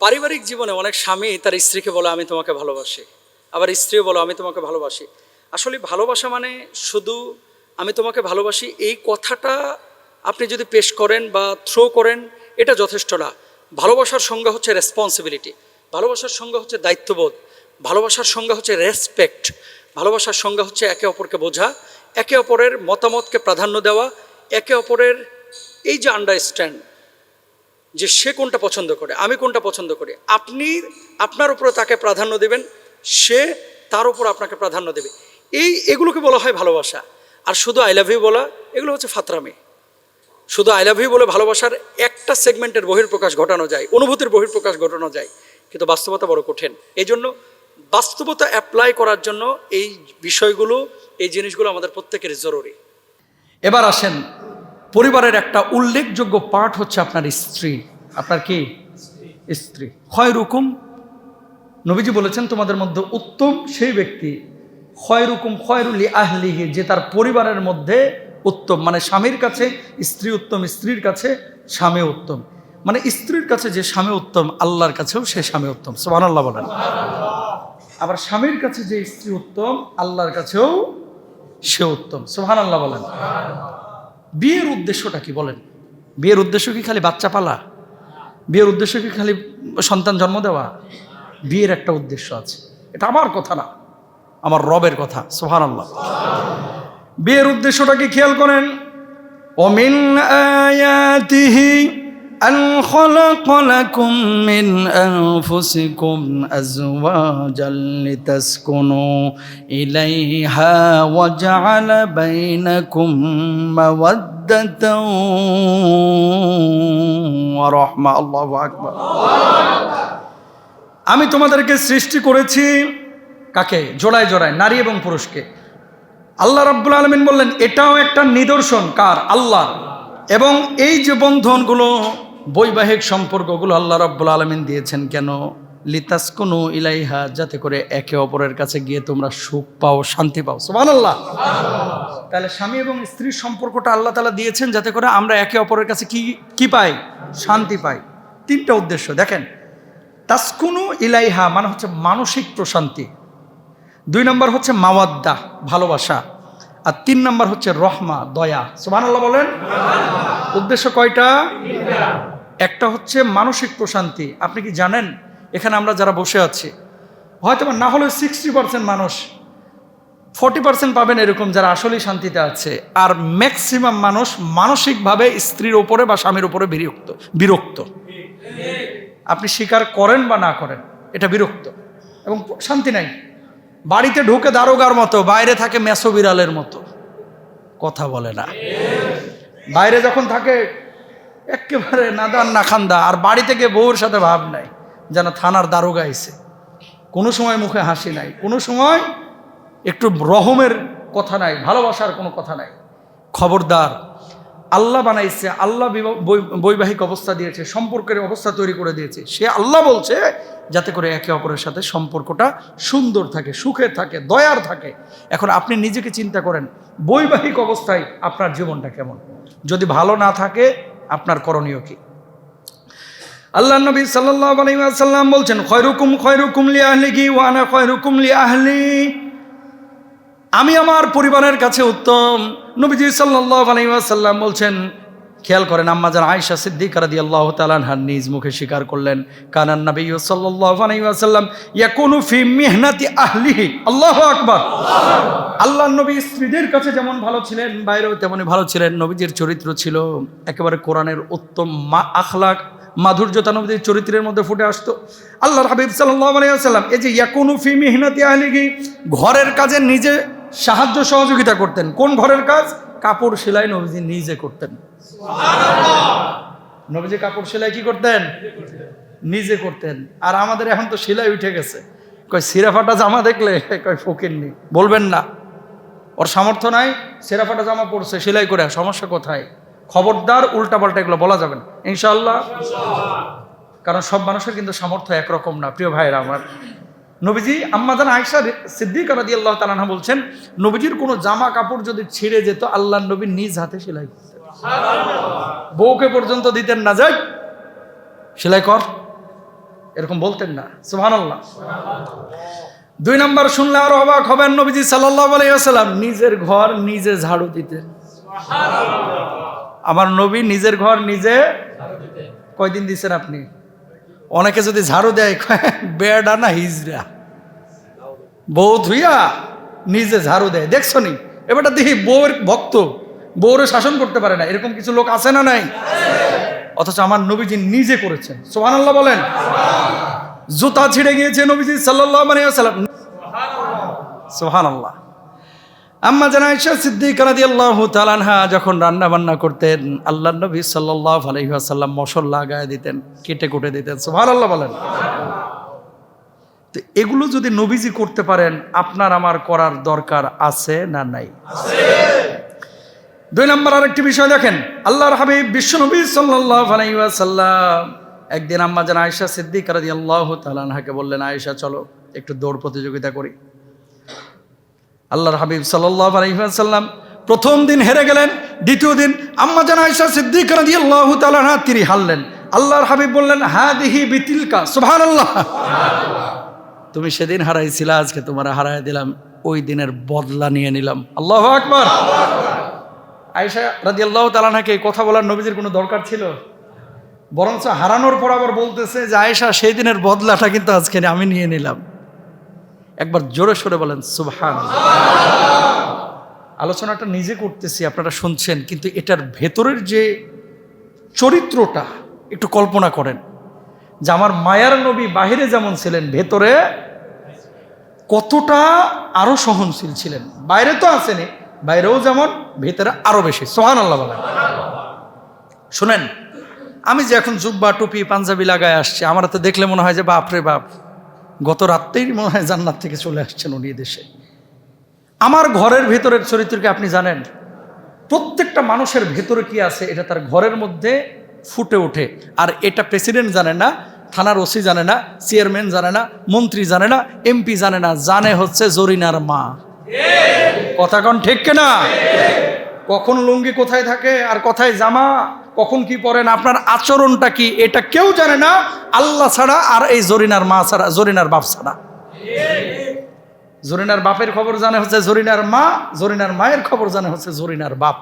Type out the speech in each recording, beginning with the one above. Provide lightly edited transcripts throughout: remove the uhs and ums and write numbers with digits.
পারিবারিক জীবনে অনেক স্বামী তার স্ত্রীকে বলে আমি তোমাকে ভালোবাসি, আবার স্ত্রীও বলো আমি তোমাকে ভালোবাসি। আসলে ভালোবাসা মানে শুধু আমি তোমাকে ভালোবাসি এই কথাটা আপনি যদি পেশ করেন বা থ্রো করেন এটা যথেষ্ট না। ভালোবাসার সংজ্ঞা হচ্ছে রেসপন্সিবিলিটি, ভালোবাসার সংজ্ঞা হচ্ছে দায়িত্ববোধ, ভালোবাসার সংজ্ঞা হচ্ছে রেসপেক্ট, ভালোবাসার সংজ্ঞা হচ্ছে একে অপরকে বোঝা, একে অপরের মতামতকে প্রাধান্য দেওয়া, একে অপরের এই যে আন্ডারস্ট্যান্ড যে সে কোনটা পছন্দ করে আমি কোনটা পছন্দ করি, আপনি আপনার উপরে তাকে প্রাধান্য দেবেন, সে তার উপর আপনাকে প্রাধান্য দেবে, এগুলোকে বলা হয় ভালোবাসা। আর শুধু আই লাভ ইউ বলা এগুলো হচ্ছে ফাতরামি। শুধু আই লাভ ইউ বলে ভালোবাসার একটা সেগমেন্টের বহির্প্রকাশ ঘটানো যায়, অনুভূতির বহির্প্রকাশ ঘটানো যায়, কিন্তু বাস্তবতা বড় কঠিন। এই জন্য বাস্তবতা অ্যাপ্লাই করার জন্য এই বিষয়গুলো এই জিনিসগুলো আমাদের প্রত্যেকের জরুরি। এবার আসেন, পরিবারের একটা উল্লেখযোগ্য পার্ট হচ্ছে আপনার স্ত্রী। আপনার কি স্ত্রী? খয়রুকুম, নবীজি বলেছেন তোমাদের মধ্যে উত্তম সেই ব্যক্তি খয়রুকুম খয়রুল আহলিহি, যে তার পরিবারের মধ্যে উত্তম। মানে স্বামীর কাছে স্ত্রী উত্তম, স্ত্রীর কাছে স্বামী উত্তম। মানে স্ত্রীর কাছে যে স্বামী উত্তম, আল্লাহর কাছেও সে স্বামী উত্তম। সুবহানাল্লাহ বলেন। আবার স্বামীর কাছে যে স্ত্রী উত্তম, আল্লাহর কাছেও সে উত্তম। সুবহানাল্লাহ বলেন। বিয়ের উদ্দেশ্যটা কি বলেন? বিয়ের উদ্দেশ্য কি খালি বাচ্চা পালা? বিয়ের উদ্দেশ্য কি খালি সন্তান জন্ম দেওয়া? বিয়ের একটা উদ্দেশ্য আছে, এটা আমার কথা না, আমার রবের কথা। সুবহানাল্লাহ। বিয়ের উদ্দেশ্যটা কি খেয়াল করেন। ওমিন আয়াতিহি আন খালাকা লাকুম মিন আনফুসিকুম আজওয়াজান লিতাসকুনু ইলাইহা ওয়া জাআলা বাইনাকুম মাওয়াদ্দাতান ওয়া রাহমা। আল্লাহু আকবার। আমি তোমাদেরকে সৃষ্টি করেছি কাকে? জোড়ায় জোড়ায়, নারী এবং পুরুষকে। আল্লাহ রাব্বুল আলামিন বললেন এটাও একটা নিদর্শন কার? আল্লাহ। এবং এই যে বন্ধনগুলো, বৈবাহিক সম্পর্কগুলো আল্লাহ রাব্বুল আলামিন দিয়েছেন কেন? লিতাসকুনু ইলাইহা, যাতে করে একে অপরের কাছে গিয়ে তোমরা সুখ পাও, শান্তি পাও। সুবহানাল্লাহ। তাহলে স্বামী এবং স্ত্রীর সম্পর্কটা আল্লাহ তাআলা দিয়েছেন যাতে করে আমরা একে অপরের কাছে কি পাই? শান্তি পাই। তিনটা উদ্দেশ্য দেখেন। তাসকুনু ইলাইহা মানে হচ্ছে মানসিক প্রশান্তি, 2 নম্বর হচ্ছে মাওয়াদ্দা ভালোবাসা, আর 3 নম্বর হচ্ছে রহমা দয়া। সুবহানাল্লাহ বলেন। উদ্দেশ্য কয়টা? একটা হচ্ছে মানসিক প্রশান্তি। আপনি কি জানেন এখানে আমরা যারা বসে আছি হয়তো না হলেও 60% মানুষ, 40% পাবেন এরকম যারা আসলেই শান্তিতে আছে, আর ম্যাক্সিমাম মানুষ মানসিকভাবে স্ত্রীর উপরে বা স্বামীর উপরে বিরক্ত। আপনি স্বীকার করেন বা না করেন, এটা বিরক্ত এবং শান্তি নাই। বাড়িতে ঢুকে দারোগার মতো, বাইরে থাকে মেসো বিড়ালের মতো, কথা বলে না। বাইরে যখন থাকে একেবারে নাদান না খান্দা, আর বাড়ি থেকে বউর সাথে ভাব নাই, যেন থানার দারোগা আইছে। কোনো সময় মুখে হাসি নাই, কোনো সময় একটু রহমের কথা নাই, ভালোবাসার কোনো কথা নাই। খবরদার, আল্লাহ বানাইছে, আল্লাহ বৈবাহিক অবস্থা দিয়েছে, সম্পর্কের অবস্থা তৈরি করে দিয়েছে। সে আল্লাহ বলছে যাতে করে একে অপরের সাথে সম্পর্কটা সুন্দর থাকে, সুখে থাকে, দয়ার থাকে। এখন আপনি নিজেকে চিন্তা করেন, বৈবাহিক অবস্থায় আপনার জীবনটা কেমন? যদি ভালো না থাকে আপনার করণীয় কি? আল্লাহ নবী সাল্লাল্লাহু আলাইহি ওয়াসাল্লাম বলছেন খয়রুকুম খয়রুকুম লিআহলিহি ওয়া আনা খয়রুকুম লিআহলি। আমি আমার পরিবারের কাছে উত্তম। নবীজি সাল্লাল্লাহু আলাইহি ওয়াসাল্লাম বলছেন, খেয়াল করেন, আম্মা জান আয়েশা সিদ্দিকা রাদিয়াল্লাহু তাআলা আনহা নিজ মুখে স্বীকার করলেন, কানান নবী সাল্লাল্লাহু আলাইহি ওয়াসাল্লাম ইয়াকুনু ফি মিহনাতি আহলিহি। আল্লাহু আকবার। আল্লাহর নবী স্ত্রীদের কাছে যেমন ভালো ছিলেন, বাইরেও তেমনই ভালো ছিলেন। নবীজির চরিত্র ছিল একেবারে কোরআনের উত্তম আখলাক, মাধুর্যতা নবীর চরিত্রের মধ্যে ফুটে আসতো। আল্লাহর হাবিব সাল্লাল্লাহু আলাইহি ওয়াসাল্লাম এই যে ইয়াকুনু ফি মিহনাতি আহলিহি, ঘরের কাজে নিজে সাহায্য সহযোগিতা করতেন। কোন ঘরের কাজ? কাপড় সেলাই নবীজি নিজে করতেন। নবীজি কাপড় সেলাই কি করতেন? নিজে করতেন। আর আমাদের এখন তো সেলাই উঠে গেছে, কয় ছিঁড়া ফাটা জামা দেখলে কয় ফকিরনি, বলবেন না ওর সামর্থ্য নাই, ছিঁড়া ফাটা জামা পরছে সেলাই করে, সমস্যা কোথায়? খবরদার, উল্টাপাল্টা এগুলো বলা যাবে না ইনশাআল্লাহ। কারণ সব মানুষের কিন্তু সামর্থ্য একরকম না। প্রিয় ভাইরা আমার, নবীজি আম্মা জান আয়েশা সিদ্দিকা রাদিয়াল্লাহু তাআলা আনহা বলছেন, নবীজির কোনো জামা কাপড় যদি ছিঁড়ে যেত আল্লাহর নবী নিজ হাতে সেলাই করতেন। বউকে পর্যন্ত দিতেন না, যাই সেলাই কর, এরকম বলতেন না, সুবহানাল্লাহ। 2 নম্বর শুনলে আরো অবাক হবেন, নবীজি সাল্লাল্লাহু আলাইহি ওয়াসাল্লাম নিজের ঘর নিজে ঝাড়ু দিতেন। আমার নবী নিজের ঘর নিজে কয়দিন দিচ্ছেন আপনি? অনেকে যদি ঝাড়ু দেয় বেড়া না হিজড়া, বউ ধুইয়া নিজে ঝাড়ু দেয়, দেখছো নি? এবারটা দেখি বউর ভক্ত, বউরে শাসন করতে পারে না, এরকম কিছু লোক আছে না নাই? অথচ আমার নবীজি নিজে করেছেন, সুবহানাল্লাহ বলেন। জুতা ছিঁড়ে গিয়েছে নবীজি সাল্লাল্লাহু আলাইহি ওয়াসাল্লাম, সুবহানাল্লাহ। আম্মা জান আয়েশা সিদ্দিকা রাদিয়াল্লাহু তাআলা আনহা যখন রান্না বান্না করতেন, আল্লাহর নবী সাল্লাল্লাহু আলাইহি ওয়াসাল্লাম মশলা লাগায় দিতেন, কেটে কুটে দিতেন, সুবহানাল্লাহ বলেন। তো এগুলো যদি নবীজি করতে পারেন, আপনার আমার করার দরকার আছে না নাই? আছে। 2 নম্বর আরেকটি বিষয় দেখেন, আল্লাহর হাবিব বিশ্বনবী সাল্লাল্লাহু আলাইহি ওয়াসাল্লাম একদিন আম্মা জান আয়েশা সিদ্দিকা রাদিয়াল্লাহু তাআলা আনহাকে বললেন, আয়েশা চলো একটু দৌড় প্রতিযোগিতা করি। আল্লাহর হাবিব সাল্লাল্লাহু আলাইহি ওয়াসাল্লাম প্রথম দিন হেরে গেলেন, দ্বিতীয় দিন আম্মা জান আয়েশা সিদ্দিকা রাদিয়াল্লাহু তাআলা আনহা তিনি হারলেন। আল্লাহর হাবিব বললেন, হাদিহি বিতিলকা, সুবহানাল্লাহ, তুমি সেদিন হারাইছিলা, আজকে তোমার হারাই দিলাম, ওই দিনের বদলা নিয়ে নিলাম। আল্লাহু আকবার। আয়েশা রাদিয়াল্লাহু তাআলা আনহাকে এই কথা বলার নবীজির কোনো দরকার ছিল? বরঞ্চ হারানোর পর আবার বলতেছে যে আয়েশা সেই দিনের বদলাটা কিন্তু আজকে আমি নিয়ে নিলাম। একবার জোরে সরে বলেন সুবহানাল্লাহ। আলোচনাটা নিজে করতেছি, আপনারা শুনছেন, কিন্তু এটার ভেতরের যে চরিত্রটা একটু কল্পনা করেন, যে আমার মায়ার নবী বাহিরে যেমন ছিলেন, ভেতরে কতটা আরো সহনশীল ছিলেন। বাইরে তো আসেনি, বাইরেও যেমন, ভেতরে আরো বেশি, সুবহানাল্লাহ বলেন। শুনেন, আমি যে এখন জুব্বা টুপি পাঞ্জাবি লাগায় আসছি, আমার তো দেখলে মনে হয় যে বাপরে বাপ, গত রাত্রেই মনে হয় জান্নাত থেকে চলে আসছেন উনি দেশে। আমার ঘরের ভেতরের চরিত্রকে আপনি জানেন? প্রত্যেকটা মানুষের ভেতরে কি আছে এটা তার ঘরের মধ্যে ফুটে ওঠে। আর এটা প্রেসিডেন্ট জানে না, থানার ওসি জানে না, চেয়ারম্যান জানে না, মন্ত্রী জানে না, এমপি জানে না, জানে হচ্ছে জরিনার মা। কথা কোন ঠিক কিনা? কখন লুঙ্গি কোথায় থাকে আর কোথায় জামা, কখন কি পরেন, আপনার আচরণটা কি, এটা কেউ জানে না আল্লাহ ছাড়া, আর এই জরিনার মা ছাড়া, জরিনার বাপ ছাড়া। জরিনার বাপের খবর জানে হচ্ছে জরিনার মা, জরিনার মায়ের খবর জানে হচ্ছে জরিনার বাপ।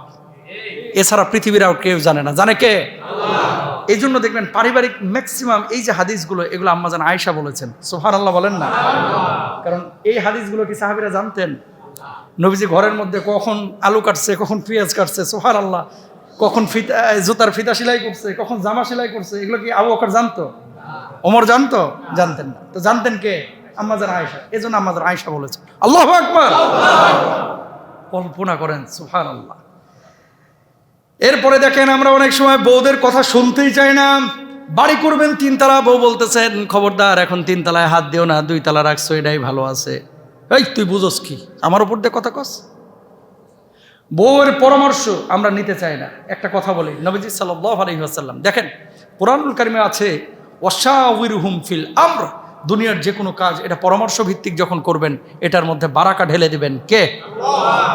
এছাড়া পৃথিবীর আর কেউ জানে না। জানে কে? আল্লাহ। এই জন্য দেখবেন পারিবারিক ম্যাক্সিমাম এই যে হাদিসগুলো, এগুলো আম্মা জান আয়েশা বলেছেন, সুবহানাল্লাহ বলেন না? কারণ এই হাদিসগুলো কি সাহাবীরা জানতেন? নবীজি ঘরের মধ্যে কখন আলু কাটছে, কখন পেঁয়াজ কাটছে, সুবহানাল্লাহ, কখন জুতার ফিতা সেলাই করছে, কখন জামা সেলাই করছে, এগুলো কি আবু বকর জানতো? ওমর জানতো? জানতেন না। তো জানতেন কে? আম্মা জান আয়েশা। এই জন্য আম্মা জান আয়েশা বলেছেন। আল্লাহু আকবার। কল্পনা করেন, সুবহানাল্লাহ। এরপরে দেখেন, আমরা অনেক সময় বউদের কথা শুনতেই চাই না। বাড়ি করবেন 3 তলা, বউ বলতেছেন খবরদার এখন 3 তলায় হাত দিও না, 2 তলা রাখছো, এটাই ভালো আছে। এই তুই বুঝোস কি, আমার উপর দিয়ে কথা কস? বউয়ের পরামর্শ আমরা নিতে চাই না। একটা কথা বলি, নবীজি সাল্লাল্লাহু আলাইহি ওয়াসাল্লাম দেখেন, কুরআনুল কারিমে আছে ওয়াশাউিরহুম ফিল আমর, দুনিয়ার যে কোনো কাজ এটা পরামর্শ ভিত্তিক যখন করবেন, এটার মধ্যে বারাকা ঢেলে দিবেন কে? আল্লাহ।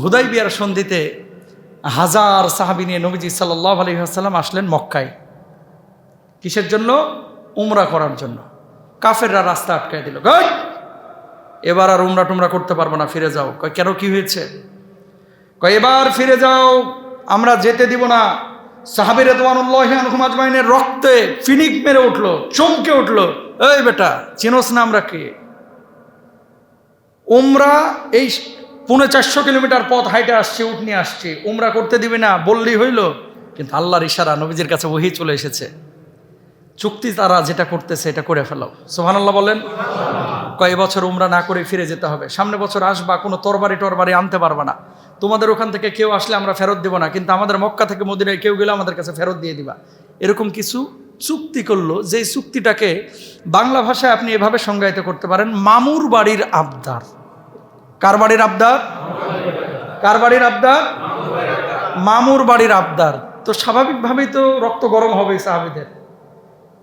হুদাইবিয়ার সন্ধিতে 1000 সাহাবী নিয়ে নবীজি সাল্লাল্লাহু আলাইহি ওয়াসাল্লাম আসলেন মক্কায়। কিসের জন্য? উমরা করার জন্য। কাফেররা রাস্তা আটকায় দিল, এবার আর উমরা টুমরা করতে পারবো না, ফিরে যাও। কয় কেন, কি হয়েছে? কয় এবার ফিরে যাও, আমরা যেতে দিব না। সাহাবী রাদিয়াল্লাহু আনহুম আজমাইনের রক্তে ফিনিক মেরে উঠলো, চমকে উঠলো। এই বেটা, চিনোস না আমরা কে? উমরা এই 450 কিলোমিটার পথ হাইটে আসছে, উট নিয়ে আসছে, উমরা করতে দিবে না বললেই হইল? কিন্তু আল্লাহর ইশারা, নবীজির কাছে ওহী চলে এসেছে, চুক্তি তারা যেটা করতেছে এটা করে ফেলো। সুবহানাল্লাহ বলেন। কয় বছর উমরা না করে ফিরে যেতে হবে, সামনে বছর আসবা, কোনো তরবারি টরবারি আনতে পারবা না, তোমাদের ওখান থেকে কেউ আসলে আমরা ফেরত দেব না, কিন্তু আমাদের মক্কা থেকে মদিনায় কেউ গেলে আমাদের কাছে ফেরত দিয়ে দিবা। এরকম কিছু চুক্তি করলো, যে চুক্তিটাকে বাংলা ভাষায় আপনি এভাবে সংজ্ঞায়িত করতে পারেন, মামুর বাড়ির আবদার। কার বাড়ির আবদার? কার বাড়ির আবদার? মামুর বাড়ির আবদার। তো স্বাভাবিকভাবেই তো রক্ত গরম হবে সাহাবীদের,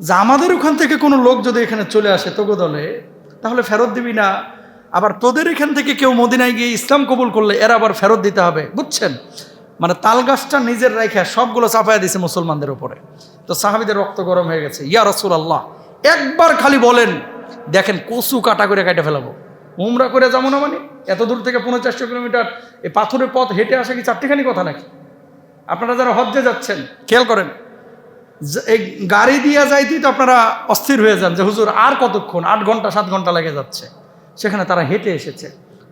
যে আমাদের ওখান থেকে কোনো লোক যদি এখানে চলে আসে তোগো দলে, তাহলে ফেরত দিবি না, আবার তোদের এখান থেকে কেউ মদিনায় গিয়ে ইসলাম কবুল করলে এরা আবার ফেরত দিতে হবে। বুঝছেন? মানে তাল গাছটা নিজের রেখে সবগুলো চাপাইয়া দিছে মুসলমানদের উপরে। তো সাহাবীদের রক্ত গরম হয়ে গেছে, ইয়া রাসূলুল্লাহ, একবার খালি বলেন, দেখেন কচু কাটা করে কেটে ফেলাবো। উমরা করে যাবো না মানে এত দূর থেকে 450 কিলোমিটার এই পাথরের পথ হেঁটে আসা কি চারটিখানি কথা নাকি? আপনারা যারা হজ্জে যাচ্ছেন খেয়াল করেন, এই গাড়ি দিয়ে যাইতেই তো আপনারা অস্থির হয়ে যান যে হুজুর আর কতক্ষণ, 8 ঘন্টা 7 ঘন্টা লেগে যাচ্ছে। সেখানে তারা হেঁটে এসেছে।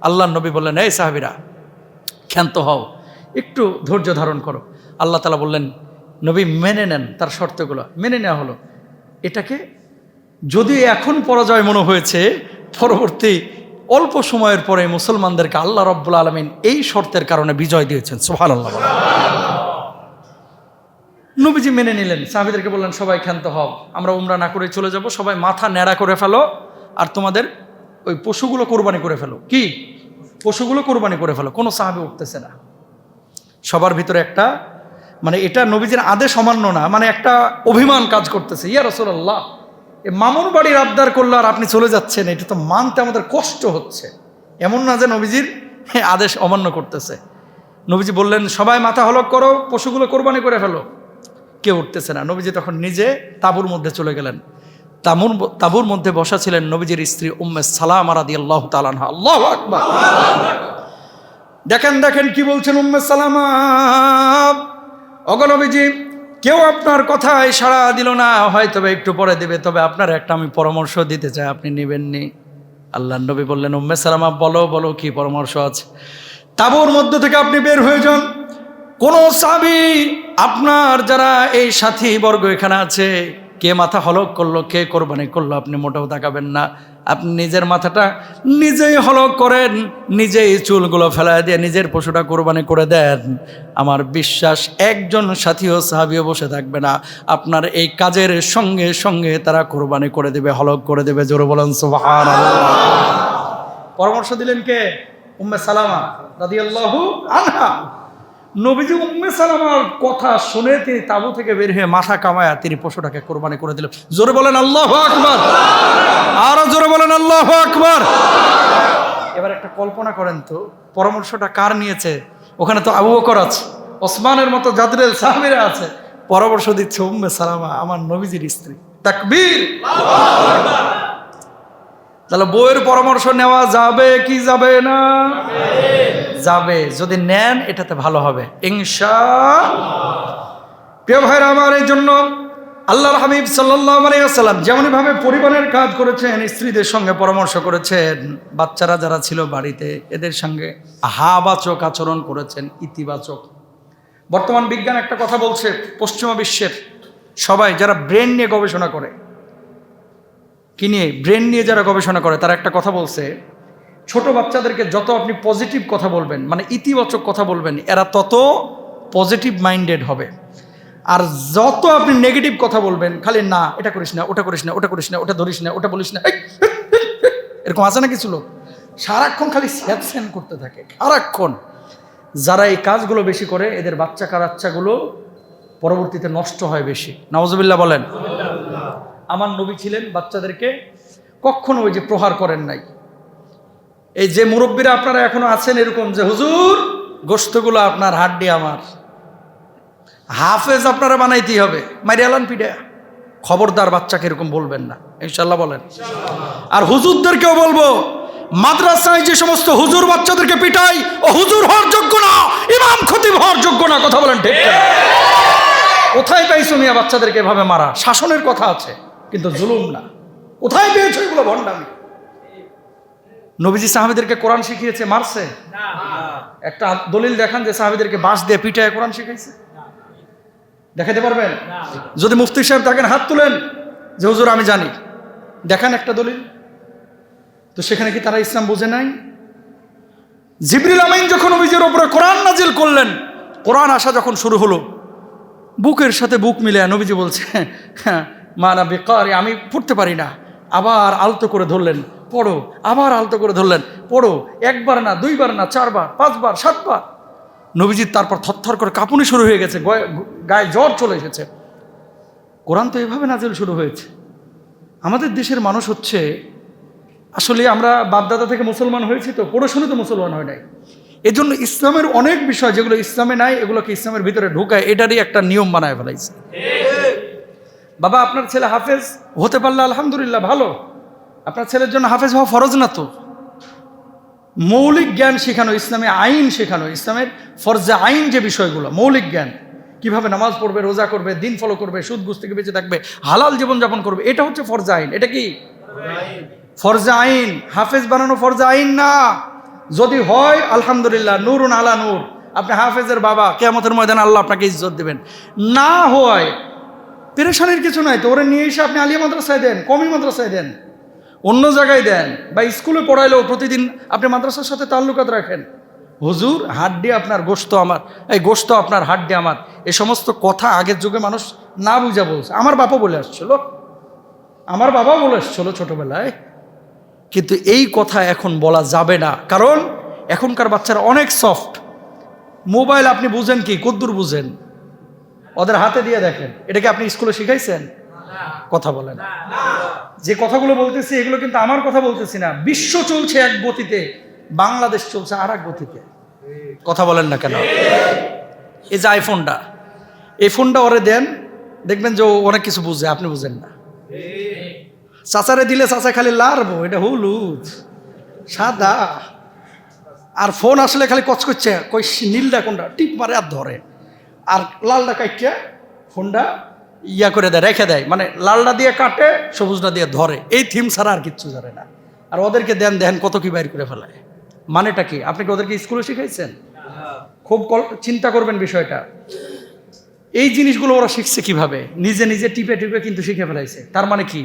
আল্লাহর নবী বললেন, এই সাহাবীরা ক্ষান্ত হও, একটু ধৈর্য ধারণ করো। আল্লাহ তাআলা বললেন, নবী মেনে নেন তার শর্তগুলো। মেনে নেওয়া হলো। এটাকে যদি এখন পরাজয় মনে হয়েছে, পরবর্তী অল্প সময়ের পরে মুসলমানদেরকে আল্লাহ রাব্বুল আলামিন এই শর্তের কারণে বিজয় দিয়েছেন। সুবহানাল্লাহ। নবীজি মেনে নিলেন। সাহাবীদেরকে বললেন, সবাই ক্ষান্ত হও, আমরা উমরা না করে চলে যাব, সবাই মাথা ন্যাড়া করে ফেলো, আর তোমাদের ওই পশুগুলো কোরবানি করে ফেলো। কি পশুগুলো কোরবানি করে ফেলো। কোনো সাহাবী উঠতেছে না। সবার ভিতরে একটা মানে এটা নবীজির আদেশ অমান্য না, মানে একটা অভিমান কাজ করতেছে। ইয়া রাসূলুল্লাহ, এ মামুর বাড়ির আবদার করলো আর আপনি চলে যাচ্ছেন, এটা তো মানতে আমাদের কষ্ট হচ্ছে। এমন না যে নবীজির আদেশ অমান্য করতেছে। নবীজি বললেন, সবাই মাথা হলক করো, পশুগুলো কোরবানি করে ফেলো। কেউ উঠতেছে না। নবীজি তখন নিজে তাঁবুর মধ্যে চলে গেলেন। তাঁবুর মধ্যে বসা ছিলেন নবীজির স্ত্রী উম্মে সালামা রাদিয়াল্লাহু তাআলা আনহা। আল্লাহু আকবার। দেখেন দেখেন কি বলছেন উম্মে সালামা, ওগো নবীজি, কেউ আপনার কথায় সাড়া দিল না, হয়তো একটু পরে দেবে, তবে আপনার একটা আমি পরামর্শ দিতে চাই, আপনি নেবেননি? আল্লাহর নবী বললেন, উম্মে সালামা বলো বলো, কি পরামর্শ আছে? তাঁবুর মধ্য থেকে আপনি বের হয়ে যান। কোন সাহাবী, আপনার যারা এই সাথী বর্গ এখানে আছে, কে মাথা হলক করলো, কে কোরবানি করলো, আপনি মোটেও তাকাবেন না। আপনি নিজের মাথাটা নিজেই হলক করেন, নিজেই চুলগুলো ফেলায় দিয়ে নিজের পশুটা কোরবানি করে দেন। আমার বিশ্বাস একজন সাথীও সাহাবীও বসে থাকবে না, আপনার এই কাজের সঙ্গে সঙ্গে তারা কোরবানি করে দেবে, হলক করে দেবে। জোরে বলেন সুবহানাল্লাহ। পরামর্শ দিলেন কে? উম্মে সালামা রাদিয়াল্লাহু আনহা। নবীজি উম্মে সালামার কথা শুনে তিনি তাঁবু থেকে বের হয়ে মাথা কামায়া তিনি পশুটাকে কোরবানি করে দিলেন। জোরে বলেন আল্লাহু আকবার। আরো জোরে বলেন আল্লাহু আকবার। এবার একটা কল্পনা করেন তো, পরামর্শটা কার নিয়েছে? ওখানে তো আবু বকর আছে, ওসমানের মতো জাদরেল সাহাবীরা আছে, পরামর্শ দিচ্ছে উম্মে সালামা, আমার নবীজির স্ত্রী। তাকবীর। তাহলে বউয়ের পরামর্শ নেওয়া যাবে কি যাবে না? যাবে। যদি নেন এটাতে ভালো হবে ইনশাআল্লাহ। প্রিয় ভাইরা আমার, এই জন্য আল্লাহর হাবিব সাল্লাল্লাহু আলাইহি ওয়াসাল্লাম যেমনভাবে পরিবারের কাজ করেছেন, স্ত্রীদের সঙ্গে পরামর্শ করেছেন, বাচ্চারা যারা ছিল বাড়িতে এদের সঙ্গে হাবাচক আচরণ করেছেন, ইতিবাচক। বর্তমান বিজ্ঞান একটা কথা বলছে, পশ্চিমা বিশ্বের সবাই যারা ব্রেন নিয়ে গবেষণা করে, কি নিয়ে? ব্রেন নিয়ে যারা গবেষণা করে, তারা একটা কথা বলছে, ছোট বাচ্চাদেরকে যত আপনি পজিটিভ কথা বলবেন, মানে ইতিবাচক কথা বলবেন, এরা তত পজিটিভ মাইন্ডেড হবে। আর যত আপনি নেগেটিভ কথা বলবেন, খালি না এটা করিস না, ওটা করিস না, ওটা করিস না, ওটা ধরিস না, ওটা বলিস না, এরকম আছে না কিছু লোক, সারাক্ষণ খালি স্যাপসেন করতে থাকে সারাক্ষণ। যারা এই কাজগুলো বেশি করে, এদের বাচ্চা কাচ্চাগুলো পরবর্তীতে নষ্ট হয় বেশি। নাউজুবিল্লাহ বলেন। আমার নবী ছিলেন বাচ্চাদেরকে কখনো ওই যে প্রহার করেন নাই। এই যে মুরব্বীরা আপনারা এখনো আছেন এরকম, যে হুজুর গোশতগুলো আপনার, হাড্ডি আমার, হাফেজ আপনারা বানাইতেই হবে, মারিয়ালান পিডা, খবরদার বাচ্চাকে এরকম বলবেন না, ইনশাল্লাহ বলেন। আর হুজুরদেরকেও বলবো, মাদ্রাসায় যে সমস্ত হুজুর বাচ্চাদেরকে পিটাই, ও হুজুর হওয়ার যোগ্য না, ইমাম খতিব হওয়ার যোগ্য না। কথা বলেন ঠিক না? কোথায় পাইছো মিয়া বাচ্চাদেরকে এভাবে মারা? শাসনের কথা আছে কিন্তু জুলুম না। কোথায় পেয়েছো এগুলো? ভণ্ডামি। নবীজি সাহাবীদেরকে কোরআন শিখিয়েছে, মারছে? একটা দলিল দেখান যে সাহাবীদেরকে বাঁশ দিয়ে পিটায় কোরআন শিখাইছে, দেখাতে পারবেন? যদি মুফতি সাহেব থাকেন হাত তুলেন যে হুজুর আমি জানি, দেখান একটা দলিল। তো সেখানে কি তারা ইসলাম বুঝে নাই? জিবরিল আমিন যখন নবীজির উপরে কোরআন নাজিল করলেন, কোরআন আসা যখন শুরু হলো, বুকের সাথে বুক মিলে নবীজি বলছে, মানা বেকারি, আমি পড়তে পারি না। আবার আলতো করে ধরলেন, পড়ো। আবার আলতো করে ধরলেন, পড়ো। একবার না, দুইবার না, 4 বার, 5 বার, 7 বার। নবীজির তারপর থরথর করে কাঁপুনি শুরু হয়ে গেছে, গায়ে জ্বর চলে এসেছে। কোরআন তো এভাবে নাজিল শুরু হয়েছে। আমাদের দেশের মানুষ হচ্ছে, আসলে আমরা বাপদাদা থেকে মুসলমান হয়েছি, তো পড়াশুনো তো মুসলমান হয় নাই। এজন্য ইসলামের অনেক বিষয় যেগুলো ইসলামে নাই, এগুলোকে ইসলামের ভিতরে ঢুকায়, এটারই একটা নিয়ম বানায় ফেলাইছে। বাবা আপনার ছেলে হাফেজ হতে পারলে আলহামদুলিল্লাহ ভালো, আপনার ছেলের জন্য হাফেজ হওয়া ফরজ না তো। মৌলিক জ্ঞান শেখানো, ইসলামে আইন শেখানো, ইসলামের ফরজে আইন যে বিষয়গুলো, মৌলিক জ্ঞান, কিভাবে নামাজ পড়বে, রোজা করবে, দিন ফলো করবে, সুদ ঘুষ থেকে বেঁচে থাকবে, হালাল জীবনযাপন করবে, এটা হচ্ছে ফরজে আইন। এটা কি ফরজে আইন? হাফেজ বানানো ফরজে আইন না। যদি হয় আলহামদুলিল্লাহ, নূরুন আলা নূর, আপনি হাফেজের বাবা, কিয়ামতের ময়দানে আল্লাহ আপনাকে ইজ্জত দেবেন। না হয় পেরেশানির কিছু নাই তো, ওরা নিয়ে এসে আপনি আলিয়া মাদ্রাসায় দেন, কমি মাদ্রাসায় দেন, অন্য জায়গায় দেন, বা স্কুলে পড়াইলেও প্রতিদিন আপনি মাদ্রাসার সাথে তাল্লুকাত রাখেন। হুজুর হাড্ডি আপনার, গোশত আমার, এই গোশত আপনার, হাড্ডি আমার, এই সমস্ত কথা আগের যুগে মানুষ না বুঝা বলছে। আমার বাবা বলে আসছিল, আমার বাবা বলে আসছিল ছোটবেলায়, কিন্তু এই কথা এখন বলা যাবে না, কারণ এখনকার বাচ্চারা অনেক সফট। মোবাইল আপনি বুঝেন কি, কদ্দুর বুঝেন? ওদের হাতে দিয়ে দেখেন। এটাকে আপনি স্কুলে শিখাইছেন? কথা বলেন। যে কথাগুলো বলতেছি এগুলো কিন্তু আমার কথা বলতেছি না। বিশ্ব চলছে এক গতিতে, বাংলাদেশ চলছে আর এক গতিতে। কথা বলেন না কেন? এই যে আইফোনটা, এই ফোনটা ওরে দেন, দেখবেন যে ও অনেক কিছু বুঝে, আপনি বুঝেন না। চাচারে দিলে চাচা খালি লারবো, এটা হলুদ সাদা, আর ফোন আসলে খালি কচ করছে, কই নীলটা কোনটা, টিপ মারে আর ধরে, আর লালটা কাটছে ফোনটা ইয়া করে দেয়, রেখে দেয়, মানে লালটা দিয়ে কাটে, সবুজটা দিয়ে ধরে। এই থিম ছাড়া আর কিচ্ছু জানে না। আর ওদেরকে দেন, দেখেন কত কি বাইর করে ফেলায়। মানেটা কি? আপনি কি ওদেরকে স্কুলে শিখাইছেন? খুব চিন্তা করবেন বিষয়টা। এই জিনিসগুলো ওরা শিখছে কিভাবে? নিজে নিজে টিপে টিপে কিন্তু শিখে ফেলাইছে। তার মানে কি,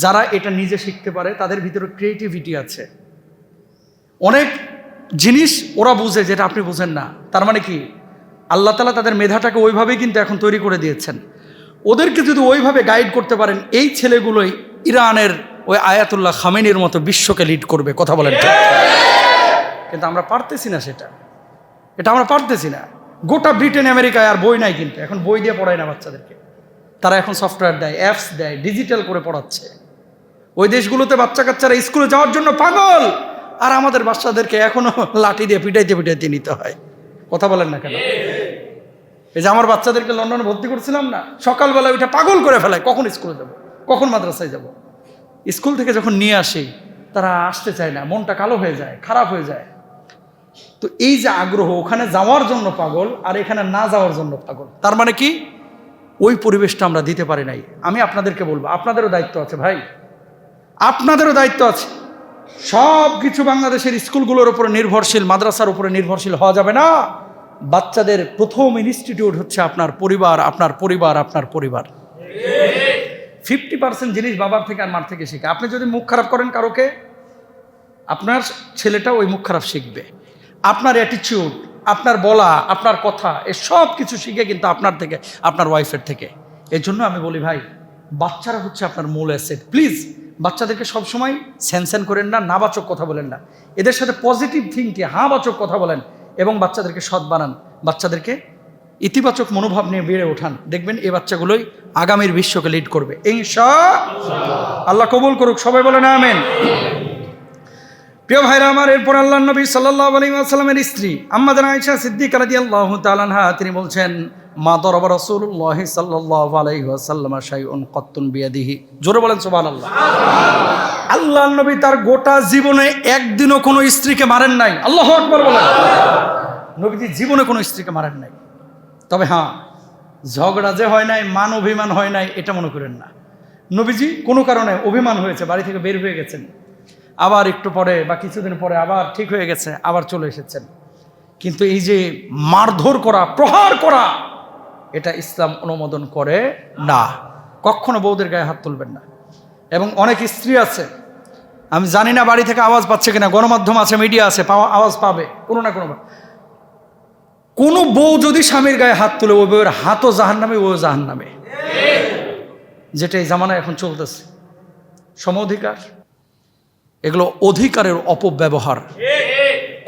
যারা এটা নিজে শিখতে পারে তাদের ভিতরে ক্রিয়েটিভিটি আছে, অনেক জিনিস ওরা বুঝে যেটা আপনি বুঝেন না। তার মানে কি, আল্লাহ তাআলা তাদের মেধাটাকে ওইভাবেই কিন্তু এখন তৈরি করে দিয়েছেন। ওদেরকে যদি ওইভাবে গাইড করতে পারেন, এই ছেলেগুলোই ইরানের ওই আয়াতুল্লাহ খামেনির মতো বিশ্বকে লিড করবে। কথা বলেন। কিন্তু আমরা পারতেছি না সেটা, এটা আমরা পারতেছি না। গোটা ব্রিটেন আমেরিকায় আর বই নাই, কিন্তু এখন বই দিয়ে পড়ায় না বাচ্চাদেরকে, তারা এখন সফটওয়্যার দেয়, অ্যাপস দেয়, ডিজিটাল করে পড়াচ্ছে। ওই দেশগুলোতে বাচ্চা কাচ্চারা স্কুলে যাওয়ার জন্য পাগল, আর আমাদের বাচ্চাদেরকে এখনো লাঠি দিয়ে পিটাইতে পিটাইতে নিতে হয়। কথা বলেন না কেন? এই যে আমার বাচ্চাদেরকে লন্ডনে ভর্তি করছিলাম না, সকালবেলা ওইটা পাগল করে ফেলায়, কখন স্কুলে যাব, কখন মাদ্রাসায় যাব। স্কুল থেকে যখন নিয়ে আসি তারা আসতে চায় না, মনটা কালো হয়ে যায়, খারাপ হয়ে যায়। তো এই যে আগ্রহ, ওখানে যাওয়ার জন্য পাগল আর এখানে না যাওয়ার জন্য পাগল। তার মানে কি, ওই পরিবেশটা আমরা দিতে পারি নাই। আমি আপনাদেরকে বলবো, আপনাদেরও দায়িত্ব আছে ভাই, আপনাদেরও দায়িত্ব আছে। সব কিছু বাংলাদেশের স্কুলগুলোর উপরে নির্ভরশীল, মাদ্রাসার উপরে নির্ভরশীল হওয়া যাবে না। বাচ্চাদের প্রথম ইনস্টিটিউট হচ্ছে আপনার পরিবার, আপনার পরিবার, আপনার পরিবার। 50% জিনিস বাবার থেকে আর মার থেকে শিখে। আপনি যদি মুখ খারাপ করেন কারোকে, আপনার ছেলেটা ওই মুখ খারাপ শিখবে। আপনার অ্যাটিটিউড, আপনার বলা, আপনার কথা, এ সব কিছু শিখে কিন্তু আপনার থেকে, আপনার ওয়াইফের থেকে। এর জন্য আমি বলি ভাই, বাচ্চারা হচ্ছে আপনার মূল অ্যাসেট। প্লিজ বাচ্চাদেরকে সবসময় স্যানস্যান করেন না, নাবাচক কথা বলেন না, এদের সাথে পজিটিভ থিঙ্কে হাবাচক কথা বলেন, এবং বাচ্চাদেরকে সৎ বানান, বাচ্চাদেরকে ইতিবাচক মনোভাব নিয়ে বেড়ে ওঠান। দেখবেন এই বাচ্চাগুলোই আগামীর বিশ্বকে লিড করবে ইনশাআল্লাহ। আল্লাহ কবুল করুক, সবাই বলেন আমিন। প্রিয় ভাইরা আমার, এরপর আল্লাহর নবী সাল্লাল্লাহু আলাইহি ওয়াসাল্লামের স্ত্রী আম্মা জানা আয়েশা সিদ্দিকা রাদিয়াল্লাহু তাআলা আনহা, তিনি বলছেন, মা দরাবা রাসূলুল্লাহ সাল্লাল্লাহু আলাইহি ওয়াসাল্লাম শাইউন কাত্তুন বিয়াদিহি। জোরে বলেন সুবহানাল্লাহ। আল্লাহর নবী তার গোটা জীবনে একদিনও কোনো স্ত্রীকে মারেন নাই। আল্লাহু আকবার বলেন। নবীজি জীবনে কোনো স্ত্রীকে মারেন নাই। তবে হ্যাঁ, ঝগড়া যে হয় নাই, মান অভিমান হয় নাই, এটা মনে করেন না। নবীজি কোনো কারণে অভিমান হয়েছে, বাড়ি থেকে বের হয়ে গেছেন, আবার একটু পরে বা কিছুদিন পরে আবার ঠিক হয়ে গেছে, আবার চলে এসেছেন। কিন্তু এই যে মারধর করা, প্রহার করা, এটা ইসলাম অনুমোদন করে না। কখনো বউদের গায়ে হাত তুলবেন না। এবং অনেক স্ত্রী আছে, আমি জানি না বাড়ি থেকে আওয়াজ পাচ্ছে কিনা, গণমাধ্যম আছে, মিডিয়া আছে, আওয়াজ পাবে কোনো না কোনো বউ যদি স্বামীর গায়ে হাত তুলে, ওই বউয়ের হাতও জাহান্নামে, ও জাহান্নামে। যেটা এই জামানায় এখন চলতেছে, সম অধিকার, এগুলো অধিকারের অপব্যবহার।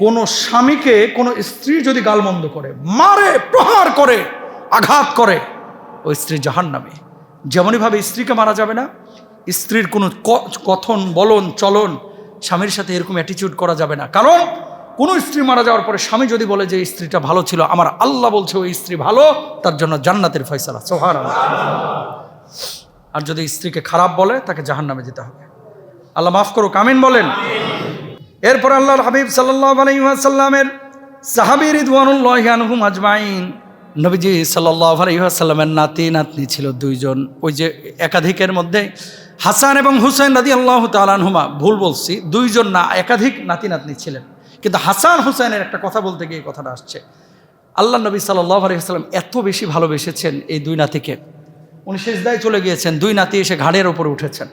কোন স্বামীকে কোন স্ত্রী যদি গালমন্দ করে, মারে, প্রহার করে, আঘাত করে, ওই স্ত্রী জাহান্নামে। যেমনইভাবে স্ত্রীকে মারা যাবে না, স্ত্রীর কোনো কথন, বলন, চলন, স্বামীর সাথে এরকম অ্যাটিটিউড করা যাবে না। কারণ কোনো স্ত্রী মারা যাওয়ার পরে স্বামী যদি বলে যে স্ত্রীটা ভালো ছিল, আমার আল্লাহ বলছে ওই স্ত্রী ভালো, তার জন্য জান্নাতের ফয়সালা। সুবহানাল্লাহ। আর যদি স্ত্রীকে খারাপ বলে তাকে জাহান্নামে যেতে হবে। আল্লাহ মাফ করুক, আমিন বলেন। এরপর আল্লাহর হাবিব সাল্লাল্লাহু আলাইহি ওয়াসাল্লামের সাহাবী রিদওয়ানুল্লাহি আনহুম আজমাইন, নবীজি সাল্লাল্লাহু আলাইহি ওয়াসাল্লামের নাতি নাতনি ছিল দুইজন। ওই যে একাধিকের মধ্যে হাসান এবং হুসাইন রাদিয়াল্লাহু তাআলা আনহুমা, ভুল বলছি, দুইজন না, একাধিক নাতি নাতনি ছিলেন। কিন্তু হাসান হুসাইনের একটা কথা বলতে গিয়ে কথাটা আসছে। আল্লাহ নবী সাল্লাল্লাহু আলাইহি ওয়াসাল্লাম এত বেশি ভালোবেসেছেন এই দুই নাতিকে, উনি সিজদায় চলে গিয়েছেন, দুই নাতি এসে ঘাড়ের উপরে উঠেছেন,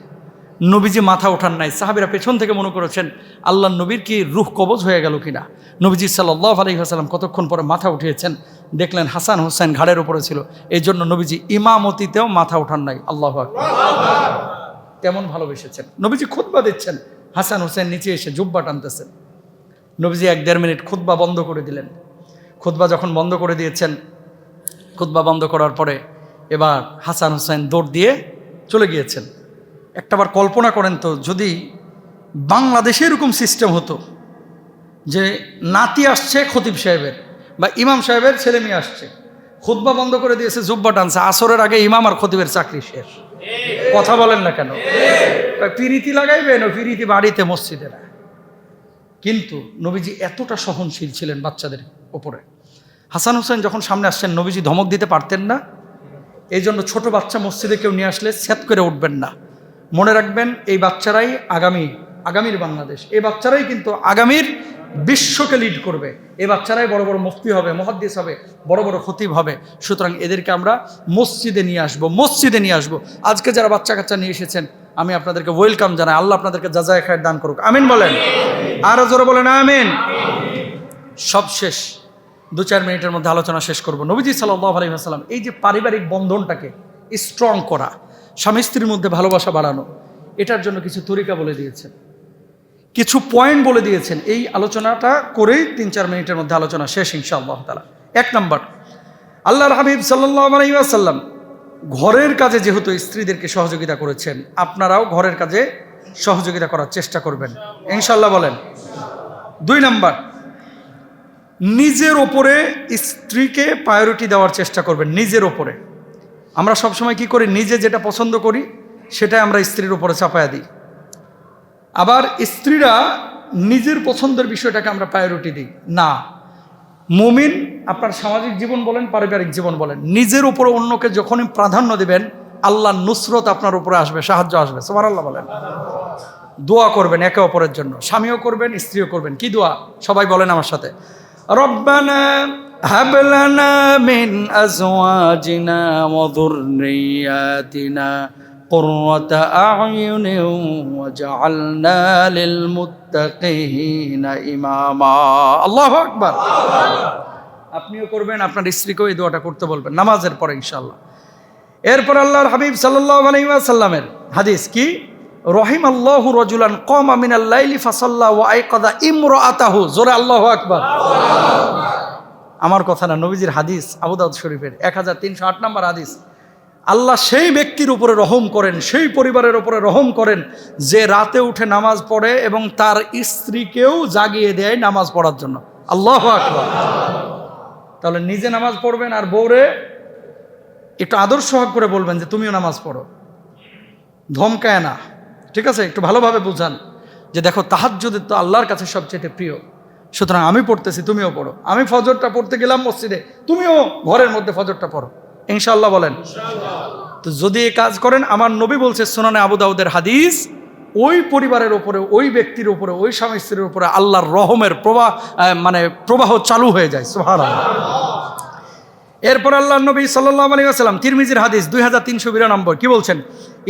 নবীজি মাথা ওঠান নাই। সাহাবীরা পেছন থেকে মনে করেছেন আল্লাহ নবীর কি রূহ কবজ হয়ে গেল কিনা। নবীজি সাল্লাল্লাহু আলাইহি ওয়াসাল্লাম কতক্ষণ পরে মাথা উঠিয়েছেন, দেখলেন হাসান হুসাইন ঘাড়ের উপরে ছিল, এই জন্য নবীজি ইমামতিতেও মাথা ওঠান নাই। আল্লাহু আকবার। তেমন ভালোবেসেছেন। নবীজি খুতবা দিচ্ছেন, হাসান হুসাইন নিচে এসে জুব্বা টানতেছেন। নবীজি 1-1.5 মিনিট খুতবা বন্ধ করে দিলেন। খুতবা যখন বন্ধ করে দিয়েছেন, খুতবা বন্ধ করার পরে এবার হাসান হুসাইন দৌড় দিয়ে চলে গিয়েছেন। একটাবার কল্পনা করেন তো, যদি বাংলাদেশে এরকম সিস্টেম হতো যে নাতি আসছে খতিব সাহেবের বা ইমাম সাহেবের ছেলে মেয়ে আসছে, খুতবা বন্ধ করে দিয়েছে, জুব্বা টানছে, আসরের আগে ইমাম আর খতিবের চাকরি শেষ। কথা বলেন না কেন? পিরিতি লাগাইবেন, ও পিরিতি বাড়িতে মসজিদে না। কিন্তু নবীজি এতটা সহনশীল ছিলেন বাচ্চাদের উপরে। হাসান হুসাইন যখন সামনে আসছেন, নবীজি ধমক দিতে পারতেন না, এই জন্য ছোট বাচ্চা মসজিদে কেউ নিয়ে আসলে সেট করে উঠবেন না। মনে রাখবেন, এই বাচ্চারাই আগামীর বাংলাদেশ, এই বাচ্চারাই কিন্তু আগামীর বিশ্বকে লিড করবে। এই বাচ্চারাই বড় বড় মুফতি হবে, মুহাদ্দিস হবে, বড় বড় খতিব হবে। সুতরাং এদেরকে আমরা মসজিদে নিয়ে আসবো। আজকে যারা বাচ্চা কাচ্চা নিয়ে এসেছেন, আমি আপনাদেরকে ওয়েলকাম জানাই। আল্লাহ আপনাদেরকে জাযায়ে খায়ের দান করুক, আমিন বলেন। আরো জোরে বলেন আমিন। সব শেষ, 2-4 মিনিটের মধ্যে আলোচনা শেষ করব। নবীজি সাল্লাল্লাহু আলাইহি ওয়াসাল্লাম এই যে পারিবারিক বন্ধনটাকে স্ট্রং করা, স্বামী স্ত্রীর মধ্যে ভালোবাসা বাড়ানো, এটার জন্য কিছু তরিকা বলে দিয়েছেন, কিছু পয়েন্ট বলে দিয়েছেন। এই আলোচনাটা করেই 3-4 মিনিটের মধ্যে আলোচনা শেষ ইনশাআল্লাহ তাআলা। 1 নম্বর, আল্লাহর হাবিব সাল্লাল্লাহু আলাইহি ওয়াসাল্লাম ঘরের কাজে যেহেতু স্ত্রীদেরকে সহযোগিতা করেছেন, আপনারাও ঘরের কাজে সহযোগিতা করার চেষ্টা করবেন ইনশাআল্লাহ বলেন। 2 নম্বর, নিজের ওপরে স্ত্রীকে প্রায়োরিটি দেওয়ার চেষ্টা করবেন। নিজের ওপরে আমরা সবসময় কি করি, নিজে যেটা পছন্দ করি সেটাই আমরা স্ত্রীর উপরে চাপায়া দিই। আবার স্ত্রীরা নিজের পছন্দের বিষয়টাকে আমরা প্রায়োরিটি দিই না। মুমিন, আপনার সামাজিক জীবন বলেন, পারিবারিক জীবন বলেন, নিজের উপরে অন্যকে যখনই প্রাধান্য দেবেন, আল্লাহর নুসরত আপনার উপরে আসবে, সাহায্য আসবে। সুবহানাল্লাহ বলেন। দোয়া করবেন একে অপরের জন্য, স্বামীও করবেন, স্ত্রীও করবেন। কি দোয়া? সবাই বলেন আমার সাথে, রব্বানা হাব লানা মিন আজওয়াজিনা ওয়া যুররিয়াতিনা কুররাতা আ'য়ুনিন ওয়াজআলনা লিল মুত্তাকিনা ইমামা। আল্লাহু আকবার। আপনিও করবেন, আপনার স্ত্রীকেও এই দোয়াটা করতে বলবেন নামাজের পরে ইনশাআল্লাহ। এরপর আল্লাহর হাবিব সাল্লাল্লাহু আলাইহি ওয়াসাল্লামের হাদিস কি, রহিমাল্লাহু রাজুলান কামা মিনাল লাইলি ফাসাল্লা ওয়া আইকাযা ইমরাআতাহু। জোরে আল্লাহু আকবার। আমার কথা না, নবীজির হাদিস, আবু দাউদ শরীফের 1308 নম্বর হাদিস। আল্লাহ সেই ব্যক্তির উপরে রহম করেন, সেই পরিবারের উপরে রহম করেন যে রাতে উঠে নামাজ পড়ে এবং তার স্ত্রীকেও জাগিয়ে দেয় নামাজ পড়ার জন্য। আল্লাহু আকবার। তাহলে নিজে নামাজ পড়বেন আর বউরে একটু আদর সোহাগ করে বলবেন যে তুমিও নামাজ পড়ো, ধমকায় না, ঠিক আছে? একটু ভালোভাবে বুঝান যে দেখো, তাহাজ্জুদ তো আল্লাহর কাছে সবচেয়ে প্রিয়, সুতরাং আমি পড়তেছি, তুমিও পড়ো। আমি ফজরটা পড়তে গেলাম মসজিদে, তুমিও ঘরের মধ্যে ফজরটা পড়ো ইনশাআল্লাহ বলেন। তো যদি এই কাজ করেন, আমার নবী বলছে সুনানে আবু দাউদের হাদিস, ওই পরিবারের উপরে, ওই ব্যক্তির উপরে, ওই স্বামী স্ত্রীর উপরে আল্লাহর রহমের প্রবাহ চালু হয়ে যায়। সুবহানাল্লাহ। এরপর আল্লাহর নবী সাল্লাল্লাহু আলাইহি ওয়াসাল্লাম, তিরমিজির হাদিস 2392 কি বলছেন,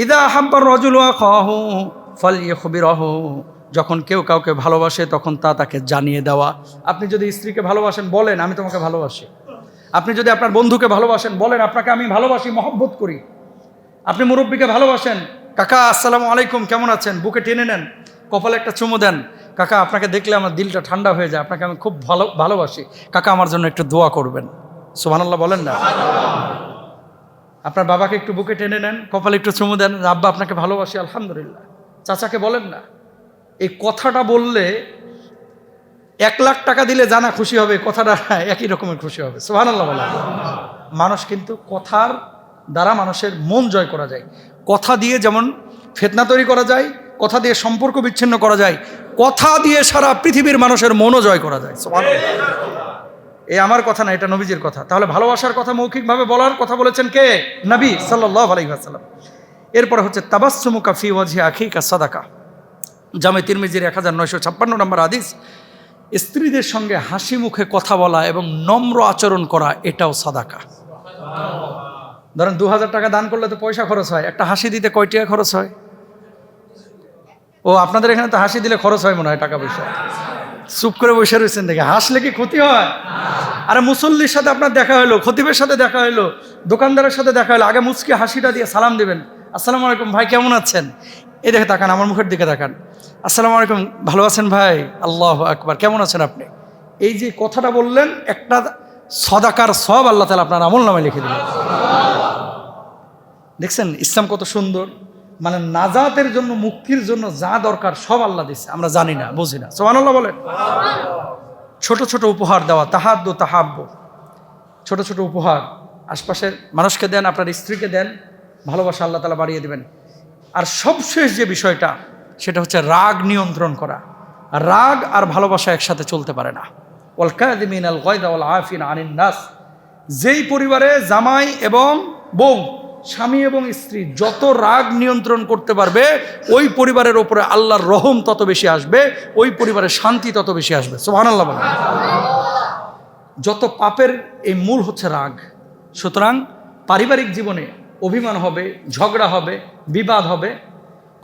ইদা হাব্বার রাজুলু আখাহু ফালইখবিরহু। যখন কেউ কাউকে ভালোবাসে তখন তাকে জানিয়ে দেওয়া। আপনি যদি স্ত্রীকে ভালোবাসেন, বলেন আমি তোমাকে ভালোবাসি। আপনি যদি আপনার বন্ধুকে ভালোবাসেন, বলেন আপনাকে আমি ভালোবাসি, মহব্বত করি। আপনি মুরব্বীকে ভালোবাসেন, কাকা আসসালামু আলাইকুম, কেমন আছেন, বুকে টেনে নেন, কপালে একটা চুমু দেন, কাকা আপনাকে দেখলে আমার দিলটা ঠান্ডা হয়ে যায়, আপনাকে আমি খুব ভালোবাসি, কাকা আমার জন্য একটু দোয়া করবেন। সুবহানাল্লাহ বলেন না। আপনার বাবাকে একটু বুকে টেনে নেন, কপালে একটু চুমু দেন, আব্বা আপনাকে ভালোবাসি, আলহামদুলিল্লাহ। চাচাকে বলেন না। এই কথাটা বললে 1 লাখ টাকা দিলে জানা খুশি হবে, কথাটা একই রকমের খুশি হবে। সুবহানাল্লাহ বলেন। মানুষ কিন্তু কথার দ্বারা মানুষের মন জয় করা যায়। কথা দিয়ে যেমন ফিতনা তৈরি করা যায়, কথা দিয়ে সম্পর্ক বিচ্ছিন্ন করা যায়, কথা দিয়ে সারা পৃথিবীর মানুষের মনও জয় করা যায়। এই আমার কথা না, এটা নবীজির কথা। তাহলে ভালোবাসার কথা মৌখিকভাবে বলার কথা বলেছেন কে? নবী সাল্লাল্লাহু আলাইহি ওয়াসাল্লাম। এরপরে হচ্ছে তাবাসসুমুকা ফি ওয়াজহি আখিকা সাদাকা। জামে তিরমিজির 1956 নম্বর হাদিস। স্ত্রীদের সঙ্গে হাসি মুখে কথা বলা এবং নম্র আচরণ করা, এটাও সাদাকা। ধরেন 2000 টাকা দান করলে তো পয়সা খরচ হয়, একটা হাসি দিতে কয় টাকা খরচ হয়? ও আপনাদের এখানে তো হাসি দিলে খরচ হয় মনে হয় টাকা পয়সা। চুপ করে বসে রয়েছেন দেখে, হাসলে কি ক্ষতি হয়? আরে মুসল্লির সাথে আপনার দেখা হলো, খতিবের সাথে দেখা হলো, দোকানদারের সাথে দেখা হলো, আগে মুচকি হাসিটা দিয়ে সালাম দিবেন, আসসালামু আলাইকুম ভাই কেমন আছেন, এই দেখে তাকান, আমার মুখের দিকে তাকান, আসসালামু আলাইকুম ভালো আছেন ভাই, আল্লাহু আকবার কেমন আছেন আপনি। এই যে কথাটা বললেন, একটা সদাকার সওয়াব আল্লাহ তাআলা আপনার আমলনামায় লিখে দিলেন। দেখছেন ইসলাম কত সুন্দর, মানে নাজাতের জন্য, মুক্তির জন্য যা দরকার সব আল্লাহ দিচ্ছে, আমরা জানি না, বুঝি না। সুবহানাল্লাহ বলেন। ছোট ছোট উপহার দেওয়া, তাহাদ্দু তাহাব্বু, ছোট ছোট উপহার আশপাশের মানুষকে দেন, আপনার স্ত্রীকে দেন, ভালোবাসা আল্লাহ তাআলা বাড়িয়ে দিবেন। আর সবশেষ যে বিষয়টা, সেটা হচ্ছে রাগ নিয়ন্ত্রণ করা। রাগ আর ভালোবাসা একসাথে চলতে পারে না। ওয়াল কাযিমিনাল গায়যা ওয়াল আফিনা আনিন নাস। যেই পরিবারে জামাই এবং বউ, স্বামী এবং স্ত্রী যত রাগ নিয়ন্ত্রণ করতে পারবে, ওই পরিবারের ওপরে আল্লাহর রহম তত বেশি আসবে, ওই পরিবারের শান্তি তত বেশি আসবে। সুবহানাল্লাহ বলেন। যত পাপের এই মূল হচ্ছে রাগ। সুতরাং পারিবারিক জীবনে অভিমান হবে, ঝগড়া হবে, বিবাদ হবে,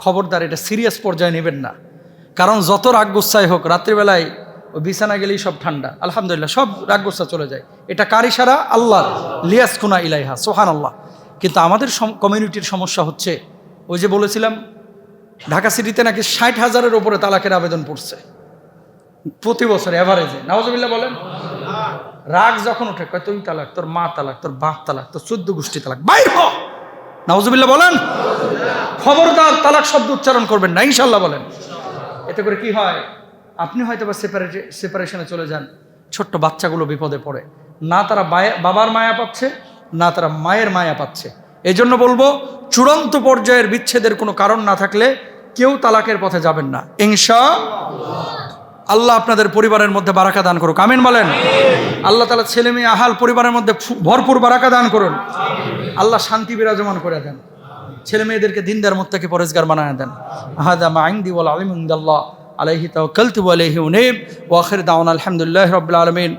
খবরদার এটা সিরিয়াস পর্যায়ে নেবেন না। কারণ যত রাগ গুচ্ছাই হোক, রাত্রিবেলায় ও বিছানা গেলেই সব ঠান্ডা, আলহামদুলিল্লাহ সব রাগ গুচ্ছা চলে যায়। এটা কার ইশারা? আল্লাহর। লিয়াসকুনা ইলাইহা, সুবহানাল্লাহ। কিন্তু আমাদের কমিউনিটির সমস্যা হচ্ছে, ওই যে বলেছিলাম ঢাকা সিটিতে নাকি 60,000-এর উপরে তালাকের আবেদন পড়ছে প্রতি বছর এভারেজে। নাউজুবিল্লাহ বলেন। রাগ যখন ওঠে, কয় তুই তালাক, তোর মা তালাক, তোর বাপ তালাক, তোর 14 গোষ্ঠী তালাক, বাইর হ। নাউজুবিল্লাহ বলেন। খবরদার তালাক শব্দ উচ্চারণ করবেন না, ইনশাল্লাহ বলেন। এতে করে কি হয়, আপনি হয়তো বা সেপারেশনে চলে যান, ছোট্ট বাচ্চাগুলো বিপদে পড়ে, না তারা বাবার মায়া পাচ্ছে, না তারা মায়ের মায়া পাচ্ছে। এই জন্য বলবো, চূড়ান্ত পর্যায়ের বিচ্ছেদের কোনো কারণ না থাকলে কেউ তালাকের পথে যাবেন না। ইনশাআল্লাহ আপনাদের পরিবারের মধ্যে বারাকা দান করুক, আমিন বলেন। আল্লাহ তাআলা ছেলে মেয়ে আহাল পরিবারের মধ্যে ভরপুর বারাকা দান করুন। আল্লাহ শান্তি বিরাজমান করে দেন, ছেলে মেয়েদেরকে দিনদার মুত্তাকি পরেজগার বানায় দেন। হাদা মা ইনদি ওয়াল ইলমু ইনদাল্লাহ আলাইহি তাওয়াক্কালতু ওয়া আলাইহি উনীব ওয়া আখির দাওয়ানা আলহামদুলিল্লাহি রাব্বিল আলামিন।